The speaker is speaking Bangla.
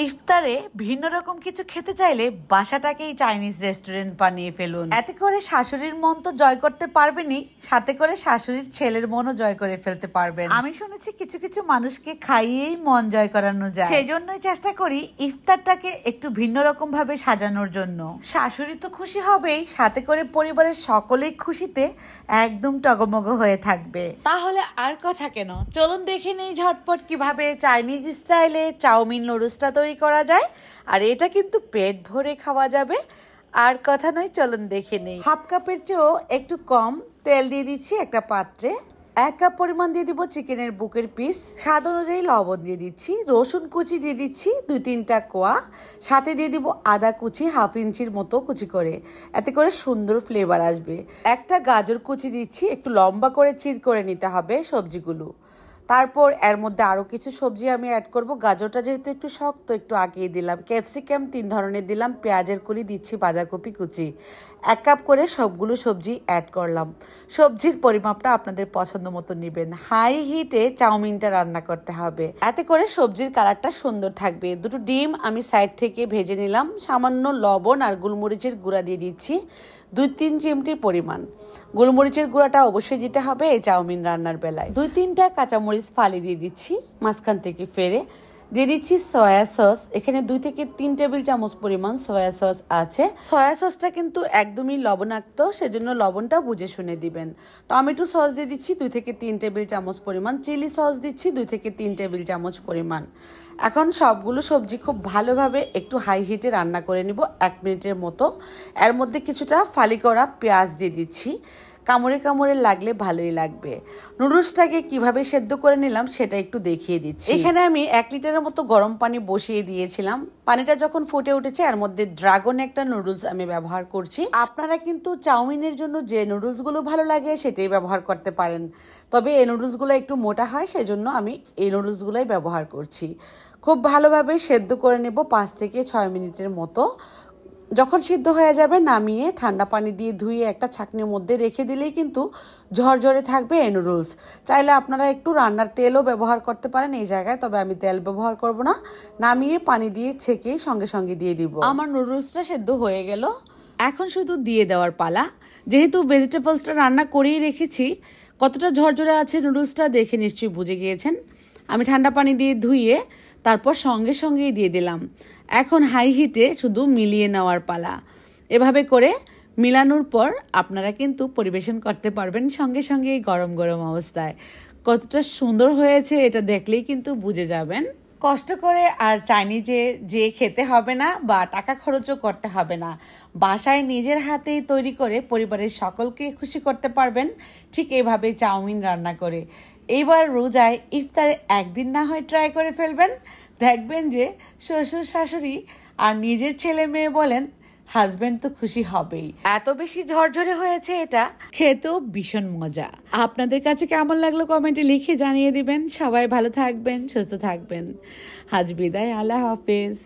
ইফতারে ভিন্ন রকম কিছু খেতে চাইলে বাসাটাকেই চাইনিজ রেস্টুরেন্ট বানিয়ে ফেলুন। এতে করে শাশুড়ির মন তো জয় করতে পারবেনই, সাথে করে শাশুড়ির ছেলের মনও জয় করে ফেলতে পারবেন। আমি শুনেছি কিছু কিছু মানুষকে খাইয়েই মন জয় করানো যায়, সেই জন্যই চেষ্টা করি ইফতারটাকে একটু ভিন্ন রকম ভাবে সাজানোর জন্য। শাশুড়ি তো খুশি হবেই, সাথে করে পরিবারের সকলেই খুশিতে একদম টগমগ হয়ে থাকবে। তাহলে আর কথা কেন, চলুন দেখে নেই ঝটপট কিভাবে চাইনিজ স্টাইলে চাউমিন নুডলসটা তৈরি করা যায়। আর এটা কিন্তু পেট ভরে খাওয়া যাবে। আর কথা নয়, চলুন দেখে নেই। হাফ কাপের চেয়েও একটু কম তেল দিয়ে দিচ্ছি একটা পাত্রে। 1 কাপ পরিমাণ দিয়ে দিব চিকেনের বুকের পিস, স্বাদ অনুযায়ী লবণ দিয়ে দিচ্ছি, রসুন কুচি দিয়ে দিচ্ছি 2-3টা কোয়া, সাথে দিয়ে দিব আদা কুচি 1/2 ইঞ্চির মতো কুচি করে, এতে করে সুন্দর ফ্লেভার আসবে। একটা গাজর কুচি দিচ্ছি, একটু লম্বা করে চির করে নিতে হবে সবজিগুলো। তারপর এর মধ্যে আরো কিছু সবজি আমি অ্যাড করব। গাজরটা যেহেতু একটু শক্ত, একটু আগিয়ে দিলাম। ক্যাপসিকাম 3 ধরনের দিলাম, পেঁয়াজের কলি দিচ্ছি, বাঁধাকপি কুচি। 1 কাপ করে সবগুলো সবজি অ্যাড করলাম। সবজির পরিমাপটা আপনাদের পছন্দ মতো নেবেন। হাই হিটে চাউমিনটা রান্না করতে হবে, এতে করে সবজির কালারটা সুন্দর থাকবে। 2টো ডিম আমি সাইড থেকে ভেজে নিলাম। সামান্য লবণ আর গোলমরিচের গুঁড়া দিয়ে দিচ্ছি 2-3 চিমটি পরিমাণ। গোলমরিচের গুঁড়াটা অবশ্যই দিতে হবে এই চাউমিন রান্নার বেলায়। 2-3টা কাঁচামরিচ ফালি দিয়ে দিচ্ছি মাঝখান থেকে ফেরে। দিয়ে দিচ্ছি সয়া সস, এখানে 2 থেকে 3 টেবিল চামচ পরিমাণ সয়া সস আছে। সয়া সসটা কিন্তু একদমই লবণাক্ত, সেজন্য লবণটা বুঝে শুনে দিবেন। টমেটো সস দিয়ে দিচ্ছি 2 থেকে 3 টেবিল চামচ পরিমাণ। চিলি সস দিচ্ছি 2 থেকে 3 টেবিল চামচ পরিমাণ। এখন সবগুলো সবজি খুব ভালোভাবে একটু হাই হিটে রান্না করে নিব 1 মিনিটের মতো। এর মধ্যে কিছুটা ফালি করা পেঁয়াজ দিয়ে দিচ্ছি, কামড়ে কামড়ে লাগলে ভালোই লাগবে। নুডলসটাকে কিভাবে সেদ্ধ করে নিলাম সেটা একটু দেখিয়ে দিচ্ছি। এখানে আমি 1 লিটারের মতো গরম পানি বসিয়ে দিয়েছিলাম। পানিটা যখন ফুটে উঠেছে এর মধ্যে ড্রাগন একটা নুডলস আমি ব্যবহার করছি। আপনারা কিন্তু চাউমিনের জন্য যে নুডলসগুলো ভালো লাগে সেটাই ব্যবহার করতে পারেন, তবে এই নুডলসগুলো একটু মোটা হয়, সেজন্য আমি এই নুডলসগুলোই ব্যবহার করছি। খুব ভালোভাবে সেদ্ধ করে নেব 5 থেকে 6 মিনিটের মতো। যখন সিদ্ধ হয়ে যাবে নামিয়ে ঠান্ডা পানি দিয়ে ধুয়ে একটা ছাঁকনির মধ্যে রেখে দিলেই কিন্তু ঝরঝরে থাকবে এই নুডলস। চাইলে আপনারা একটু রান্নার তেলও ব্যবহার করতে পারেন এই জায়গায়, তবে আমি তেল ব্যবহার করব না। নামিয়ে পানি দিয়ে ছেঁকে সঙ্গে সঙ্গে দিয়ে দিব। আমার নুডলসটা সেদ্ধ হয়ে গেল, এখন শুধু দিয়ে দেওয়ার পালা। যেহেতু ভেজিটেবলসটা রান্না করেই রেখেছি, কতটা ঝরঝরে আছে নুডলসটা দেখে নিশ্চয়ই বুঝে গিয়েছেন। আমি ঠান্ডা পানি দিয়ে ধুয়ে তারপর সঙ্গে সঙ্গেই দিয়ে দিলাম। এখন হাই হিটে শুধু মিলিয়ে নেওয়ার পালা। এভাবে করে মিলানোর পর আপনারা কিন্তু পরিবেশন করতে পারবেন সঙ্গে সঙ্গে গরম গরম অবস্থায়। কতটা সুন্দর হয়েছে এটা দেখলেই কিন্তু বুঝে যাবেন। কষ্ট করে আর চাইনিজে যে খেতে হবে না বা টাকা খরচও করতে হবে না, বাসায় নিজের হাতেই তৈরি করে পরিবারের সকলকে খুশি করতে পারবেন ঠিক এইভাবে চাউমিন রান্না করে। এইবার রোজায় ইফতারে একদিন না হয় ট্রাই করে ফেলবেন, দেখবেন যে শ্বশুর শাশুড়ি আর নিজের ছেলে মেয়ে বলেন হাজবেন্ড তো খুশি হবেই। এত বেশি ঝরঝরে হয়েছে, এটা খেতেও ভীষণ মজা। আপনাদের কাছে কেমন লাগলো কমেন্টে লিখে জানিয়ে দিবেন। সবাই ভালো থাকবেন, সুস্থ থাকবেন। আজ বিদায়, আল্লাহ হাফেজ।